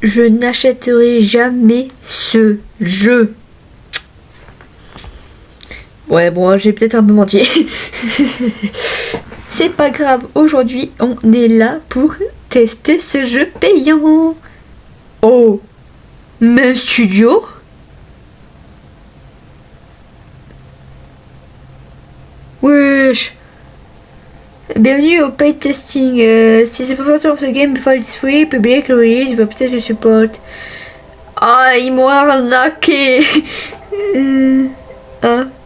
Je n'achèterai jamais ce jeu. Ouais, bon, j'ai peut-être un peu menti. C'est pas grave, aujourd'hui, on est là pour tester ce jeu payant. Oh, même studio? Wesh. Bienvenue au paid testing. Si c'est pas facile ce game, before it's free, public release, bah peut-être je supporte. Ah, ils m'ont arnaqué.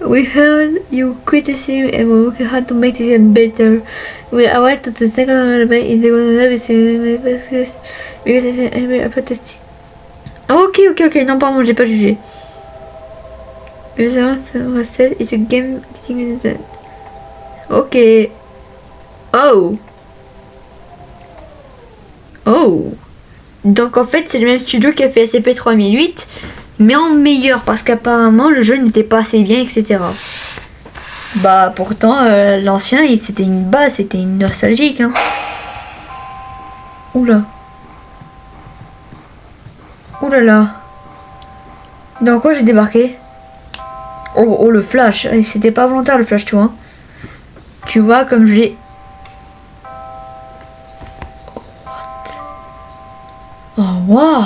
We heard you criticism and we're working hard to make this game better. We are aware that the second element is the service because it's an testing. Ok, non pardon, j'ai pas jugé. It's a game. Ok. Oh. Donc en fait c'est le même studio qui a fait SCP-3008 mais en meilleur parce qu'apparemment le jeu n'était pas assez bien, etc. Bah pourtant l'ancien c'était une base, c'était une nostalgique hein. Oula. Oulala. Dans quoi j'ai débarqué? Oh le flash, c'était pas volontaire le flash tu vois. Tu vois comme je l'ai... Oh waouh.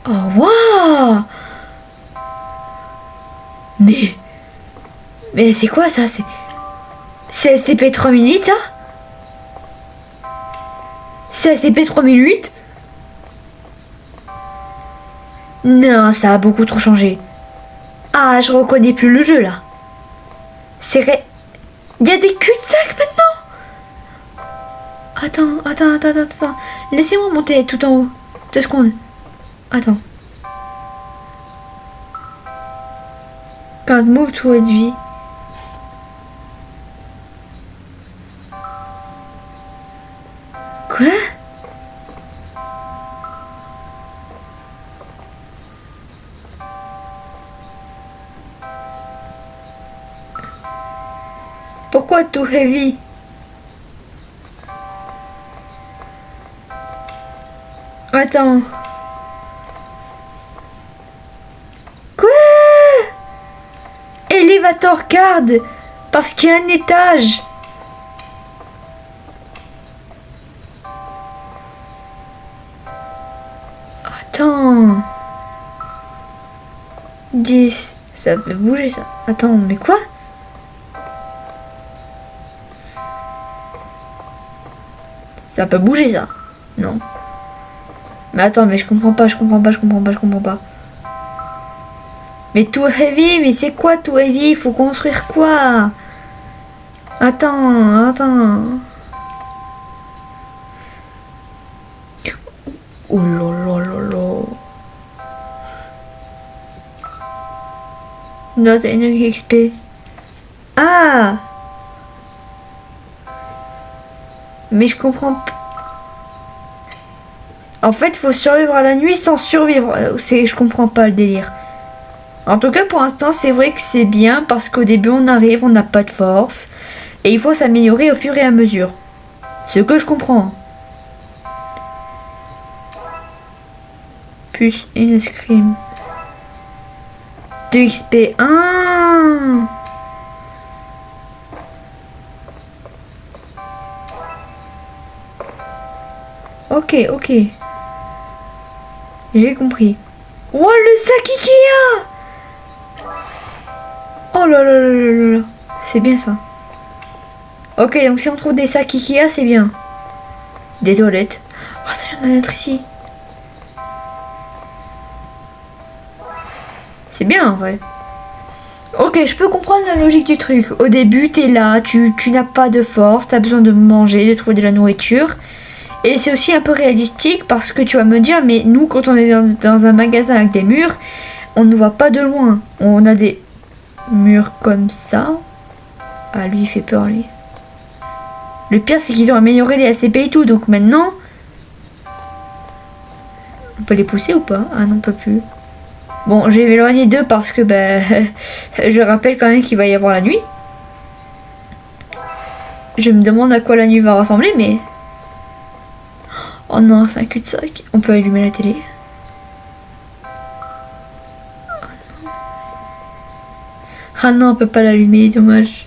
Oh waouh. Mais c'est quoi ça? C'est SCP-3008 ça? C'est SCP-3008? Non, ça a beaucoup trop changé. Ah, je reconnais plus le jeu là. Il y a des cul-de-sac maintenant. Attends. Laissez-moi monter tout en haut. 2 secondes. Attends. Can't move to vie. Quoi? Pourquoi too heavy? Attends. Quoi? Elevator card. Parce qu'il y a un étage. Attends. 10. Ça peut bouger ça. Attends, mais quoi? Ça peut bouger ça. Non. Mais attends, mais je comprends pas. Mais too heavy, mais c'est quoi too heavy? Il faut construire quoi? Attends. Oh là. Note Energy XP. Ah! Mais je comprends pas. En fait, faut survivre à la nuit sans survivre. Je comprends pas le délire. En tout cas, pour l'instant, c'est vrai que c'est bien parce qu'au début, on arrive, on n'a pas de force. Et il faut s'améliorer au fur et à mesure. Ce que je comprends. Plus une escrime. 2 XP. Ah! Ok. J'ai compris. Oh, le sac Ikea! Oh là. C'est bien ça. Ok, donc si on trouve des sacs Ikea, c'est bien. Des toilettes. Oh, attends, il y en a un autre ici. C'est bien en vrai. Ok, je peux comprendre la logique du truc. Au début, t'es là, tu n'as pas de force, t'as besoin de manger, de trouver de la nourriture. Et c'est aussi un peu réalistique parce que tu vas me dire, mais nous, quand on est dans un magasin avec des murs, on ne voit pas de loin. On a des murs comme ça. Ah, lui, il fait peur, lui. Le pire, c'est qu'ils ont amélioré les SCP et tout, donc maintenant... On peut les pousser ou pas? Ah non, on peut plus. Bon, je vais m'éloigner d'eux parce que, je rappelle quand même qu'il va y avoir la nuit. Je me demande à quoi la nuit va ressembler, mais... Oh non, c'est un cul-de-sac. On peut allumer la télé. Ah non, on peut pas l'allumer, dommage.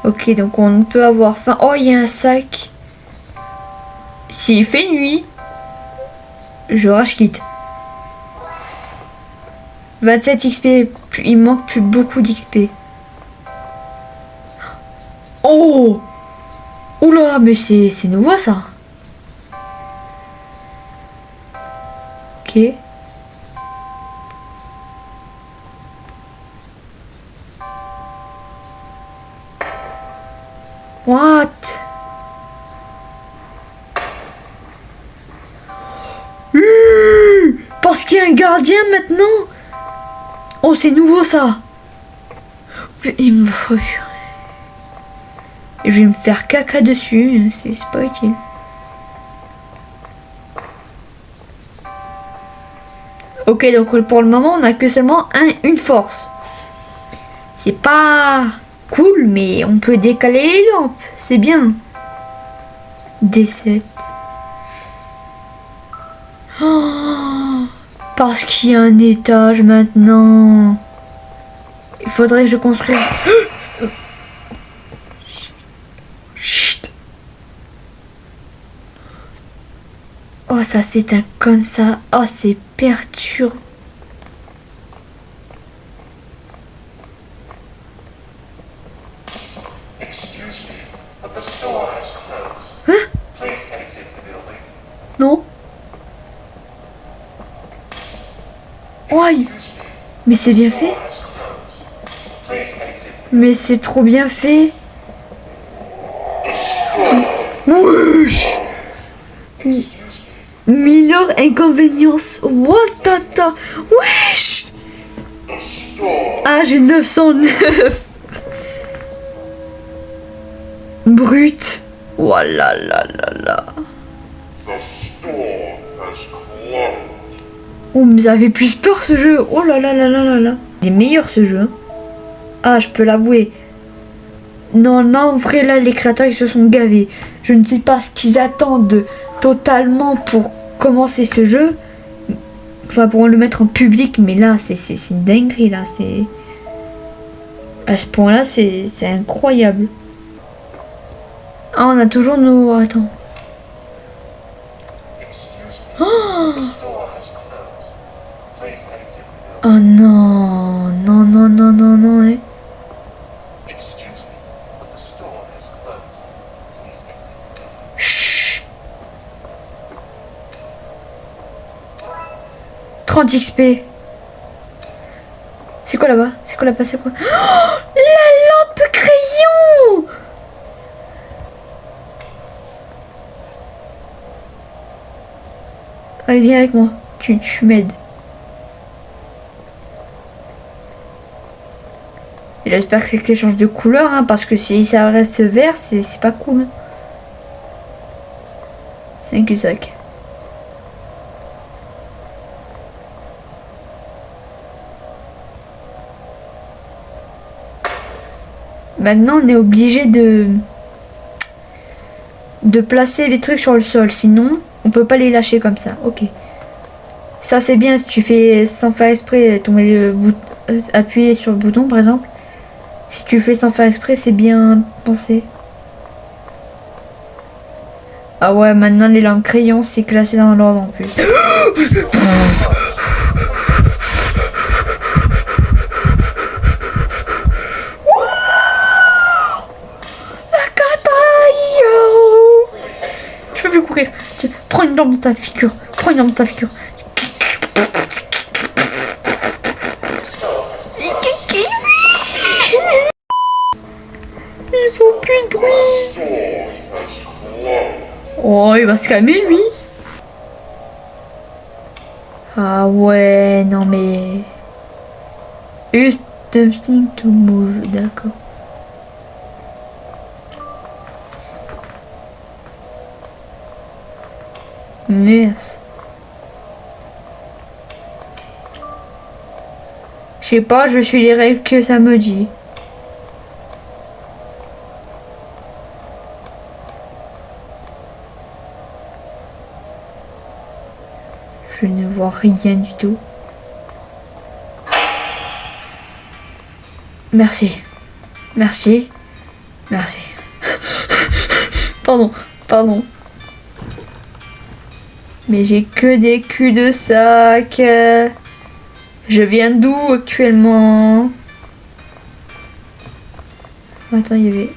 Ok, donc on peut avoir faim. Oh, il y a un sac. S'il fait nuit, je rage quitte. 27 XP. Il manque plus beaucoup d'XP. Oh! Oula, mais c'est nouveau ça. Ok. What? Parce qu'il y a un gardien maintenant. Oh, c'est nouveau ça. Il me faut... Je vais me faire caca dessus, c'est pas utile. Ok, donc pour le moment, on a que seulement une force. C'est pas cool, mais on peut décaler les lampes, c'est bien. D7. Oh, parce qu'il y a un étage maintenant. Il faudrait que je construise... Oh, ça s'éteint comme ça. Oh, c'est perturbant. Hein? Non. Ouais. Mais c'est bien fait. Mais c'est trop bien fait. Wesh. Minor inconvénience. What tata. Wesh. Ah, j'ai 909. Brut. Oh là là là là. Oh, mais ça fait plus peur ce jeu. Oh là là là là là là. Il est meilleur ce jeu. Hein. Ah, je peux l'avouer. Non, non, en vrai, là, les créateurs, ils se sont gavés. Je ne sais pas ce qu'ils attendent totalement pour commencer ce jeu. Enfin, pour le mettre en public, mais là, c'est une dinguerie, là. C'est... À ce point-là, c'est incroyable. Ah, on a toujours nos... Attends. Oh, oh non. Non, non, non, non, non. Eh. Chut. 30 XP. C'est quoi là-bas? C'est quoi là-bas? C'est quoi? Oh, la lampe crayon! Allez, viens avec moi. Tu m'aides. J'espère que les clés changent de couleur, hein, parce que si ça reste vert, c'est pas cool. C'est un cul-de-sac. Maintenant, on est obligé de placer les trucs sur le sol, sinon on peut pas les lâcher comme ça. Ok. Ça c'est bien si tu fais sans faire exprès tomber appuyer sur le bouton par exemple. Si tu fais sans faire exprès, c'est bien pensé. Ah ouais, maintenant les lampes crayons c'est classé dans l'ordre en plus. Je peux plus courir. Prends une lampe dans ta figure. Prends une lampe dans ta figure. Ils font plus de bruit. Oh, il va se calmer lui. Ah ouais, non mais... Use something to move, d'accord. Merci. Je sais pas, je suis les règles que ça me dit. Je ne vois rien du tout. Merci. Merci. Merci. Pardon. Pardon. Mais j'ai que des culs de sac. Je viens d'où actuellement? Attends, il y avait...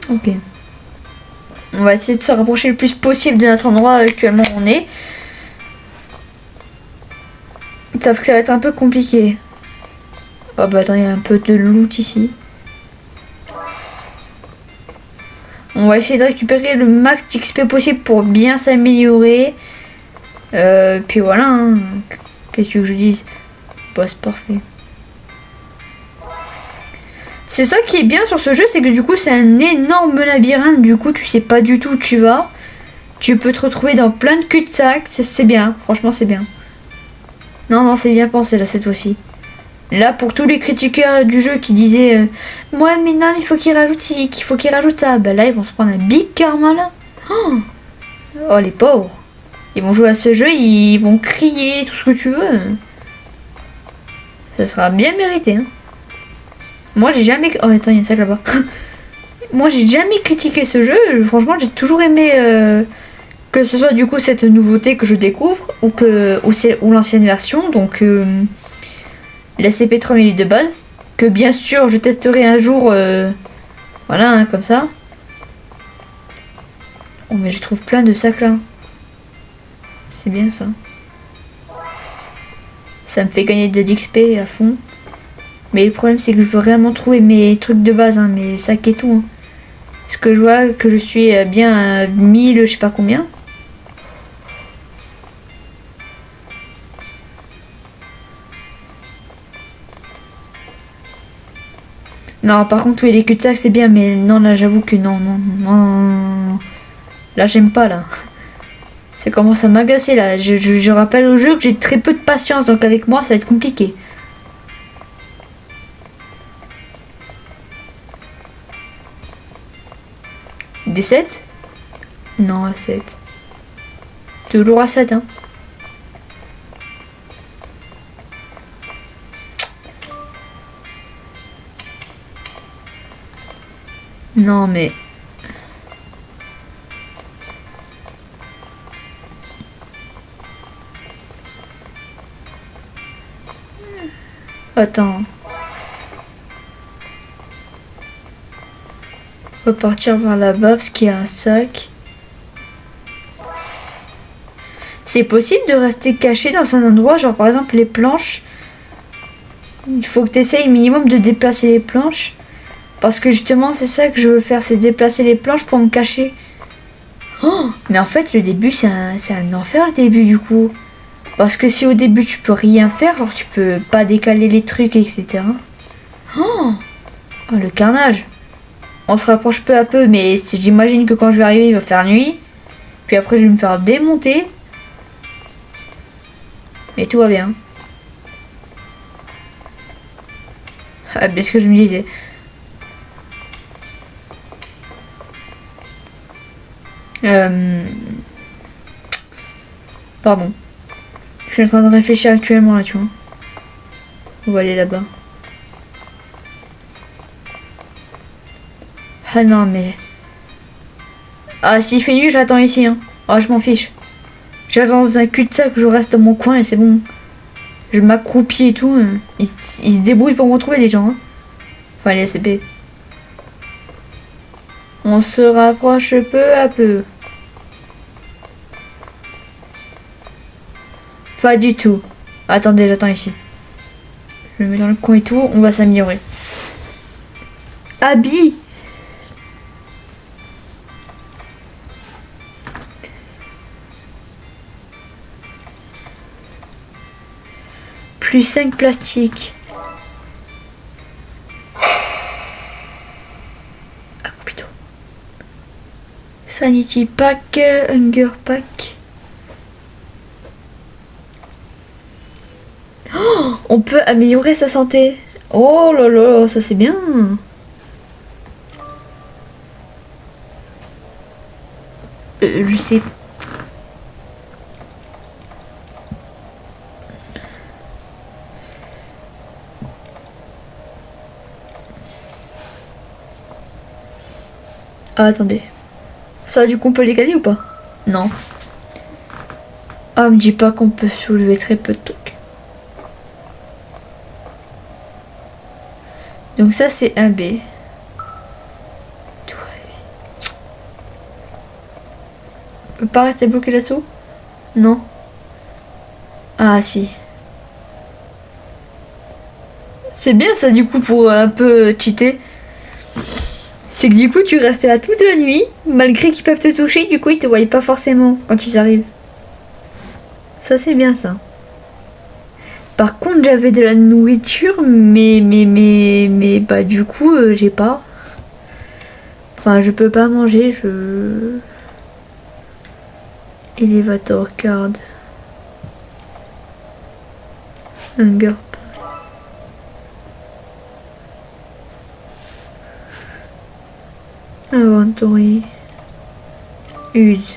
Ok. On va essayer de se rapprocher le plus possible de notre endroit actuellement où on est. Sauf que ça va être un peu compliqué. Oh bah attends, il y a un peu de loot ici. On va essayer de récupérer le max d'XP possible pour bien s'améliorer. Puis voilà. Hein. Qu'est-ce que je dise? Bah c'est parfait. C'est ça qui est bien sur ce jeu, c'est que du coup c'est un énorme labyrinthe. Du coup tu sais pas du tout où tu vas. Tu peux te retrouver dans plein de cul-de-sac. C'est bien, franchement c'est bien. Non, c'est bien pensé là cette fois-ci. Là, pour tous les critiqueurs du jeu qui disaient ouais, mais non, il faut qu'il rajoute ci, qu'il faut qu'il rajoute ça. Bah là, ils vont se prendre un big karma là. Oh, les pauvres. Ils vont jouer à ce jeu, ils vont crier, tout ce que tu veux. Ça sera bien mérité. Hein. Moi, j'ai jamais... Oh, attends, il y a un sac là-bas. Moi, j'ai jamais critiqué ce jeu. Franchement, j'ai toujours aimé... que ce soit du coup cette nouveauté que je découvre ou l'ancienne version. Donc... la CP3000 de base, que bien sûr je testerai un jour, voilà, hein, comme ça. Oh mais je trouve plein de sacs là. C'est bien ça. Ça me fait gagner de l'XP à fond. Mais le problème c'est que je veux vraiment trouver mes trucs de base, hein, mes sacs et tout. Hein. Parce que je vois que je suis bien à 1000, je sais pas combien. Non, par contre, oui, les cul-de-sac, c'est bien, mais non, là, j'avoue que non. Là, j'aime pas, là. Ça commence à m'agacer, là. Je rappelle au jeu que j'ai très peu de patience, donc avec moi, ça va être compliqué. Des 7? Non, à 7. Toujours à 7, hein. Non mais... Attends. On va partir vers là-bas parce qu'il y a un sac. C'est possible de rester caché dans un endroit, genre par exemple les planches. Il faut que tu essayes minimum de déplacer les planches. Parce que justement c'est ça que je veux faire, c'est déplacer les planches pour me cacher. Oh, mais en fait le début c'est un enfer le début du coup. Parce que si au début tu peux rien faire, alors tu peux pas décaler les trucs, etc. Oh, le carnage. On se rapproche peu à peu, mais j'imagine que quand je vais arriver il va faire nuit. Puis après je vais me faire démonter. Mais tout va bien. Ah, bien ce que je me disais. Pardon. Je suis en train de réfléchir actuellement là, tu vois. On va aller là-bas. Ah non, mais... Ah, s'il fait nuit, j'attends ici, hein. Ah, je m'en fiche. J'attends dans un cul-de-sac, je reste dans mon coin et c'est bon. Je m'accroupis et tout. Ils se débrouillent pour me retrouver, les gens. Hein. Enfin, les SCP. On se rapproche peu à peu. Pas du tout. Attendez, j'attends ici. Je le mets dans le coin et tout, on va s'améliorer. Habit. Plus 5 plastiques. Ah, plutôt. Sanity pack, hunger pack. On peut améliorer sa santé. Oh là là, ça c'est bien. Je sais. Ah, attendez. Ça, du coup, on peut les gagner ou pas? Non. Ah, me dis pas qu'on peut soulever très peu de trucs. Donc ça, c'est un B. On peut pas rester bloqué là-dessous? Non. Ah, si. C'est bien ça, du coup, pour un peu cheater. C'est que du coup, tu restes là toute la nuit, malgré qu'ils peuvent te toucher, du coup, ils te voient pas forcément quand ils arrivent. Ça, c'est bien ça. Par contre, j'avais de la nourriture, mais bah, du coup, j'ai pas. Enfin, je peux pas manger, je. Elevator card. Hunger. Inventory. Use.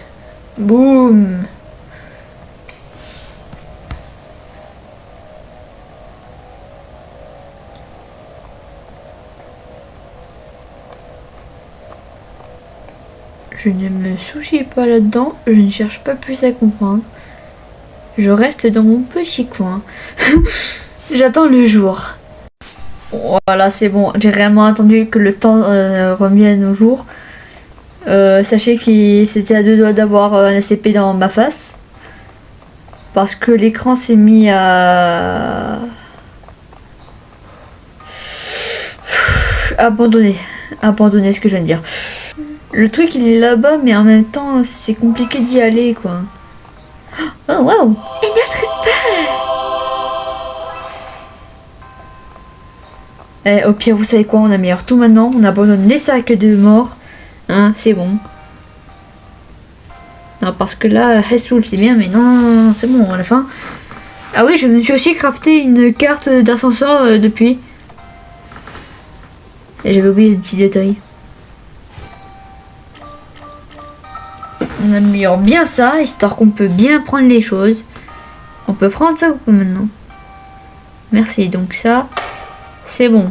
Boom. Je ne me soucie pas là-dedans, je ne cherche pas plus à comprendre. Je reste dans mon petit coin. J'attends le jour. Voilà, c'est bon. J'ai réellement attendu que le temps revienne au jour. Sachez que c'était à 2 doigts d'avoir un SCP dans ma face. Parce que l'écran s'est mis à... Abandonner ce que je viens de dire. Le truc il est là-bas, mais en même temps c'est compliqué d'y aller quoi. Oh waouh, une autre peur. Au pire, vous savez quoi, on améliore tout maintenant, on abandonne les sacs de mort. Hein, c'est bon. Non, parce que là, Hesswool c'est bien, mais non, c'est bon à la fin. Ah oui, je me suis aussi crafté une carte d'ascenseur depuis. Et j'avais oublié ce petit détail. On améliore bien ça, histoire qu'on peut bien prendre les choses. On peut prendre ça ou pas maintenant? Merci, donc ça, c'est bon.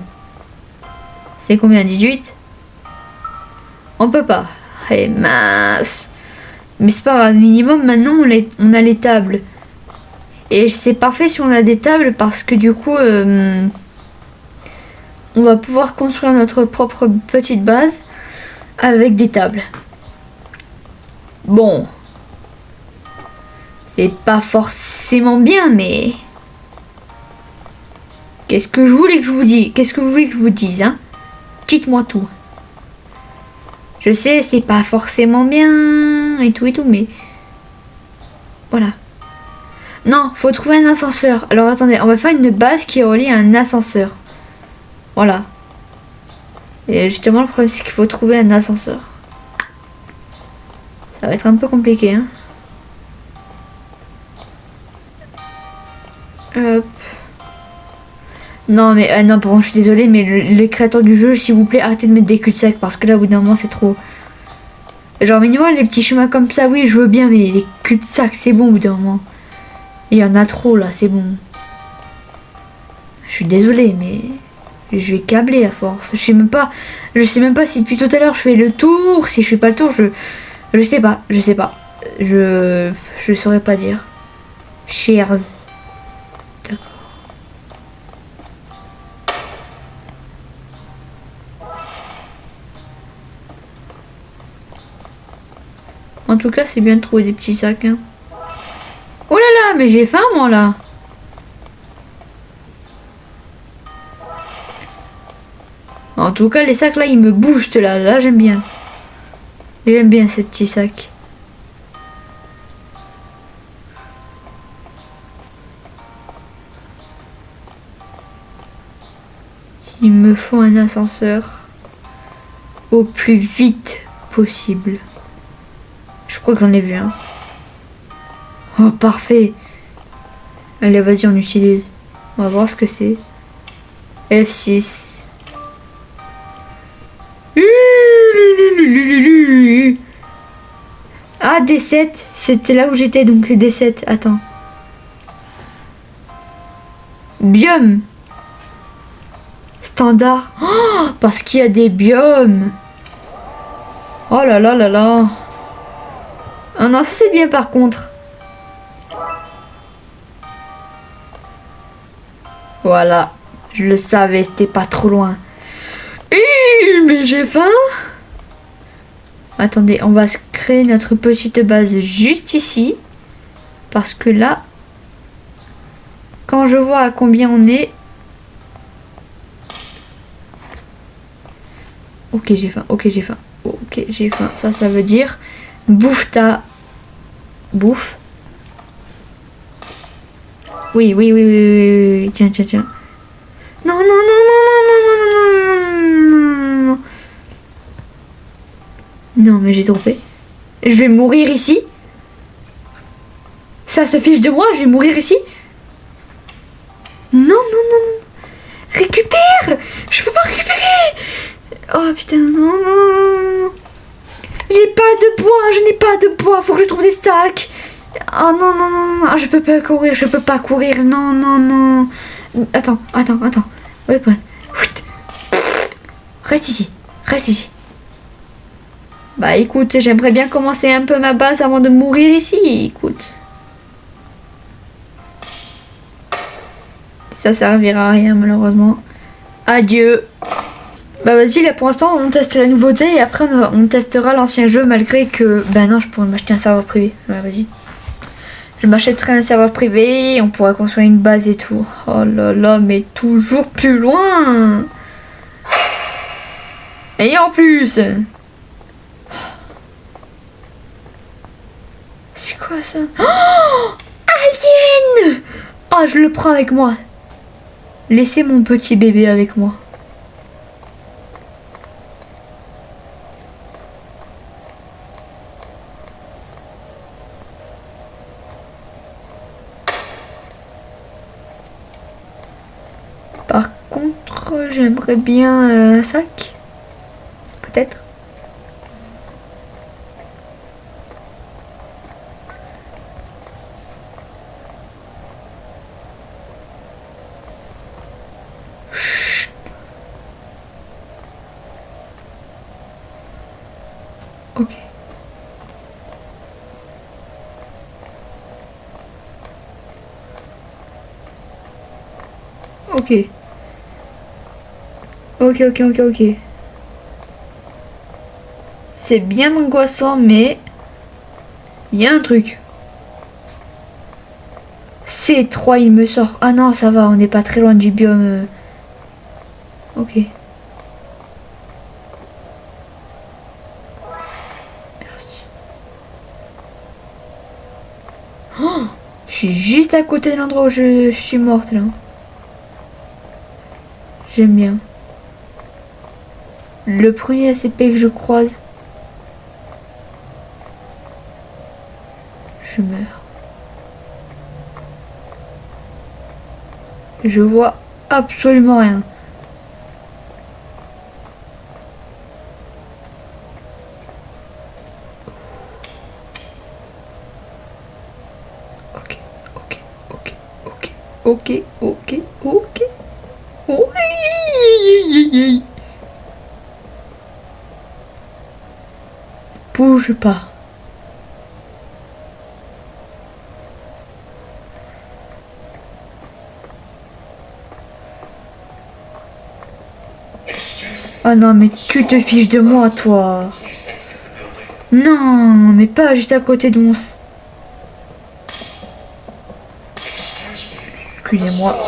C'est combien? 18? On peut pas. Eh mince. Mais c'est pas grave, minimum maintenant on a les tables. Et c'est parfait si on a des tables parce que du coup on va pouvoir construire notre propre petite base avec des tables. Bon. C'est pas forcément bien mais... Qu'est-ce que je voulais que je vous dise? Qu'est-ce que vous voulez que je vous dise, hein? Dites-moi tout. Je sais, c'est pas forcément bien et tout, mais... Voilà. Non, faut trouver un ascenseur. Alors attendez, on va faire une base qui relie à un ascenseur. Voilà. Et justement, le problème, c'est qu'il faut trouver un ascenseur. Ça va être un peu compliqué, hein. Hop. Non, mais non, bon, je suis désolée, mais les créateurs du jeu, s'il vous plaît, arrêtez de mettre des cul-de-sac parce que là, au bout d'un moment, c'est trop. Genre, minimum, les petits chemins comme ça, oui, je veux bien, mais les cul-de-sac, c'est bon au bout d'un moment. Il y en a trop là, c'est bon. Je suis désolée, mais je vais câbler à force. Je sais même pas si depuis tout à l'heure je fais le tour, si je fais pas le tour, je sais pas, je saurais pas dire. Cheers. D'accord. En tout cas, c'est bien de trouver des petits sacs, hein. Oh là là, mais j'ai faim moi là. En tout cas, les sacs là, ils me boostent là. Là, j'aime bien. J'aime bien ces petits sacs. Il me faut un ascenseur au plus vite possible. Je crois que j'en ai vu un. Oh, parfait. Allez, vas-y, on utilise. On va voir ce que c'est. F6. Ah, D7. C'était là où j'étais, donc D7. Attends. Biome. Standard. Oh, parce qu'il y a des biomes. Oh là là là là. Ah non, ça c'est bien par contre. Voilà. Je le savais, c'était pas trop loin. Mais j'ai faim. Attendez, on va se créer notre petite base juste ici. Parce que là, quand je vois à combien on est... Ok, j'ai faim, ok, j'ai faim. Ok, j'ai faim. Ça veut dire... Bouffe ta... Bouffe. Oui, oui, oui, oui, oui, oui. Tiens, tiens, tiens. Non, non, non, non, non, non, non, non, non, non. Non, mais j'ai trop fait. Je vais mourir ici. Ça se fiche de moi, je vais mourir ici. Non, non, non. Récupère. Je peux pas récupérer. Oh putain, non, non, non. J'ai pas de bois, je n'ai pas de bois. Faut que je trouve des stacks. Oh non, non, non, non. Je peux pas courir, je peux pas courir. Non, non, non. Attends, attends, attends. Ouais, ouais. Reste ici, reste ici. Bah écoute, j'aimerais bien commencer un peu ma base avant de mourir ici. Écoute. Ça servira à rien malheureusement. Adieu. Bah vas-y, là pour l'instant on teste la nouveauté et après on testera l'ancien jeu malgré que... Bah non, je pourrais m'acheter un serveur privé. Ouais, vas-y. Je m'achèterai un serveur privé et on pourra construire une base et tout. Oh là là, mais toujours plus loin. Et en plus... C'est quoi ça? Oh, alien! Oh, je le prends avec moi. Laissez mon petit bébé avec moi. Par contre, j'aimerais bien un sac. Peut-être. Ok. Ok. Ok, ok, ok, ok. C'est bien angoissant, mais... Il y a un truc. C3, il me sort. Ah non, ça va, on n'est pas très loin du biome. Ok. Merci. Oh, je suis juste à côté de l'endroit où je suis morte, là. J'aime bien. Le premier ACP que je croise. Je meurs. Je vois absolument rien. Ok, ok, ok, ok, ok, ok, ok. Oui. Bouge pas. Oh non, mais tu te fiches de moi, toi. Non, mais pas juste à côté de mon... Excusez-moi.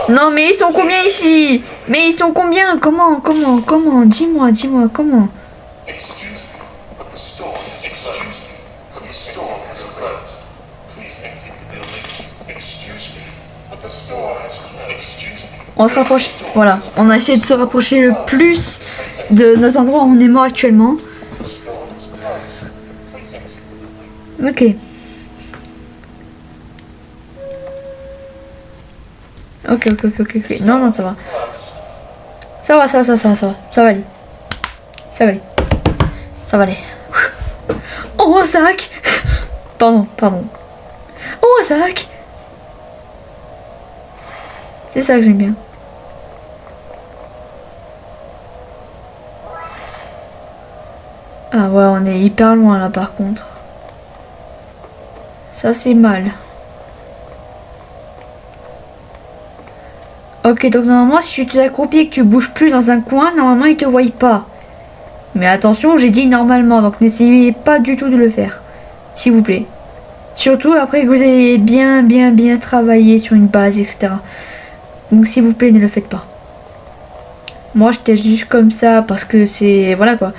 Non, mais ils sont combien ici? Mais ils sont combien? Comment? Dis-moi, dis-moi, comment? On se rapproche, voilà, on a essayé de se rapprocher le plus de notre endroit où on est mort actuellement. Ok. Ok. Non, non, ça va. Ça va aller. Ça va aller. Oh, un sac. Pardon, pardon. Oh, un sac. C'est ça que j'aime bien. Ah ouais, on est hyper loin là par contre. Ça c'est mal. Ok, donc normalement si tu t'accroupis et que tu bouges plus dans un coin, normalement ils te voient pas. Mais attention, j'ai dit normalement, donc n'essayez pas du tout de le faire. S'il vous plaît. Surtout après que vous avez bien travaillé sur une base, etc. Donc s'il vous plaît, ne le faites pas. Moi j'étais juste comme ça parce que c'est... Voilà quoi.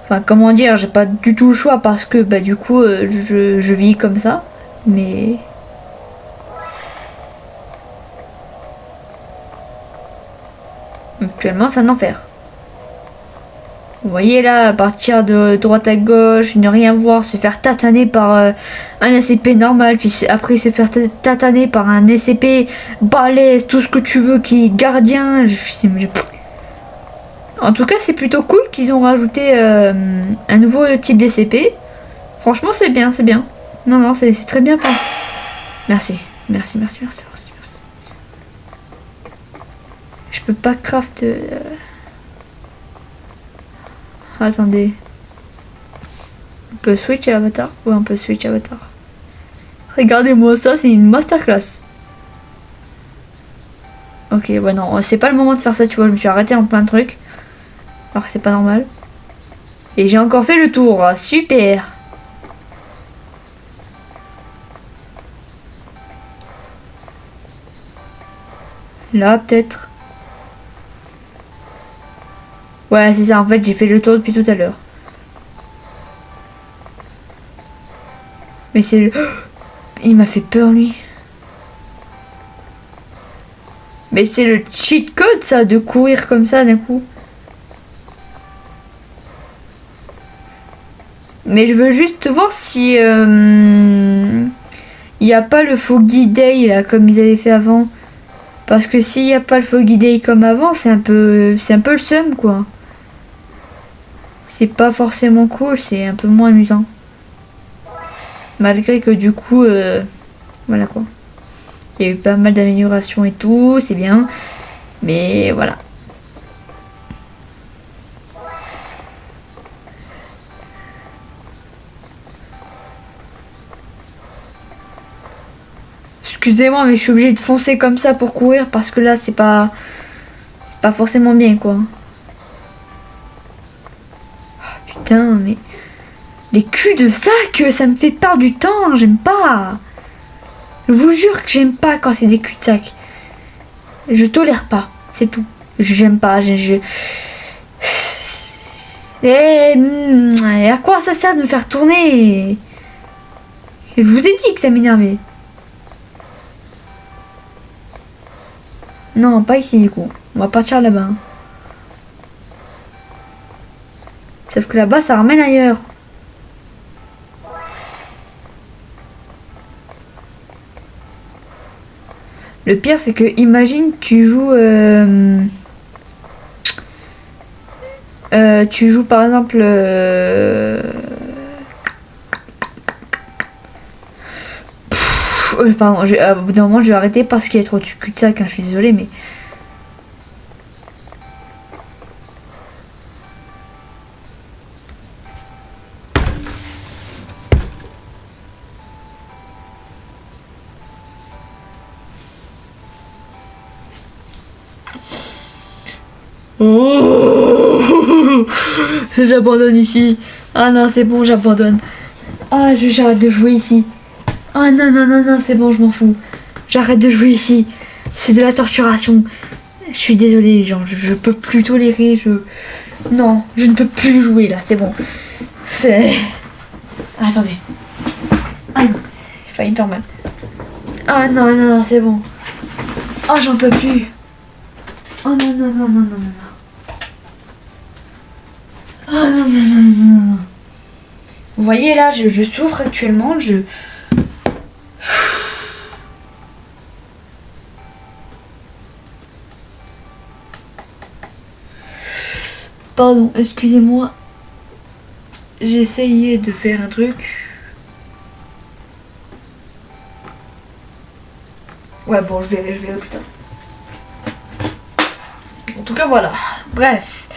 Enfin comment dire, j'ai pas du tout le choix parce que bah du coup je vis comme ça. Mais... Actuellement c'est un enfer. Vous voyez là, partir de droite à gauche, ne rien voir, se faire tataner par un SCP normal, puis après se faire tataner par un SCP balèze, tout ce que tu veux, qui est gardien. En tout cas, c'est plutôt cool qu'ils ont rajouté un nouveau type d'SCP. Franchement, c'est bien, c'est bien. Non, non, c'est très bien pensé. Merci, merci, merci, merci, merci, merci. Je peux pas craft... Attendez. On peut switch à avatar? Ouais, on peut switch avatar. Regardez-moi ça, c'est une masterclass. Ok, ouais, non, c'est pas le moment de faire ça, tu vois. Je me suis arrêtée en plein de trucs. Alors que c'est pas normal. Et j'ai encore fait le tour. Super. Là, peut-être. Ouais, c'est ça. En fait, j'ai fait le tour depuis tout à l'heure. Mais c'est le... Il m'a fait peur, lui. Mais c'est le cheat code, ça, de courir comme ça, d'un coup. Mais je veux juste voir si... il n'y a pas le Foggy Day, là, comme ils avaient fait avant. Parce que s'il n'y a pas le Foggy Day comme avant, c'est un peu le seum, quoi. C'est pas forcément cool, c'est un peu moins amusant. Malgré que du coup, voilà quoi. Il y a eu pas mal d'améliorations et tout, c'est bien. Mais voilà. Excusez-moi, mais je suis obligée de foncer comme ça pour courir parce que là, c'est pas forcément bien, quoi. Oh, putain, mais... Les culs de sac, ça me fait perdre du temps, j'aime pas. Je vous jure que j'aime pas quand c'est des culs de sac. Je tolère pas, c'est tout. J'aime pas, Et à quoi ça sert de me faire tourner? Je vous ai dit que ça m'énervait. Non, pas ici du coup. On va partir là-bas. Hein. Sauf que là-bas, ça ramène ailleurs. Le pire, c'est que imagine tu joues par exemple pardon, au bout d'un moment je vais arrêter parce qu'il y a trop de cul-de-sac, hein, je suis désolée, mais oh j'abandonne ici. Ah non, c'est bon, j'abandonne. Ah, j'arrête de jouer ici. Ah non, non, non, non, c'est bon, je m'en fous. J'arrête de jouer ici. C'est de la torturation. Je suis désolée, les gens, je peux plus tolérer. Non, je ne peux plus jouer là, c'est bon. C'est... Ah, attendez. Ah non, j'ai failli me faire mal. Ah non, non, non, c'est bon. Oh, j'en peux plus. Oh non, non, non, non, non, non. Oh non, non, non, non, non. Vous voyez là, je souffre actuellement, Pardon, excusez-moi. j'ai essayé de faire un truc. Ouais, bon, je vais plus tard. En tout cas, voilà. Bref.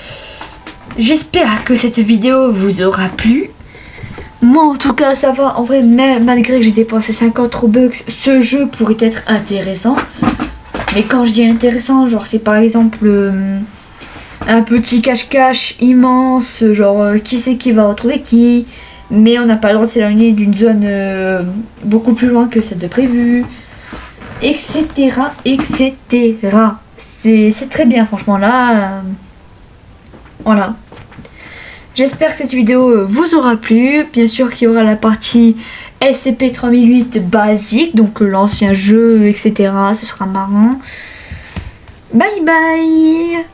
J'espère que cette vidéo vous aura plu. Moi, en tout cas, ça va. En vrai, malgré que j'ai dépensé 50 Robux, ce jeu pourrait être intéressant. Mais quand je dis intéressant, genre, c'est par exemple un petit cache-cache immense. Genre, qui c'est qui va retrouver qui. Mais on n'a pas le droit de s'éloigner d'une zone beaucoup plus loin que celle de prévu. Etc. C'est très bien, franchement, là. Voilà. J'espère que cette vidéo vous aura plu. Bien sûr qu'il y aura la partie SCP-3008 basique, donc l'ancien jeu, etc. Ce sera marrant. Bye bye.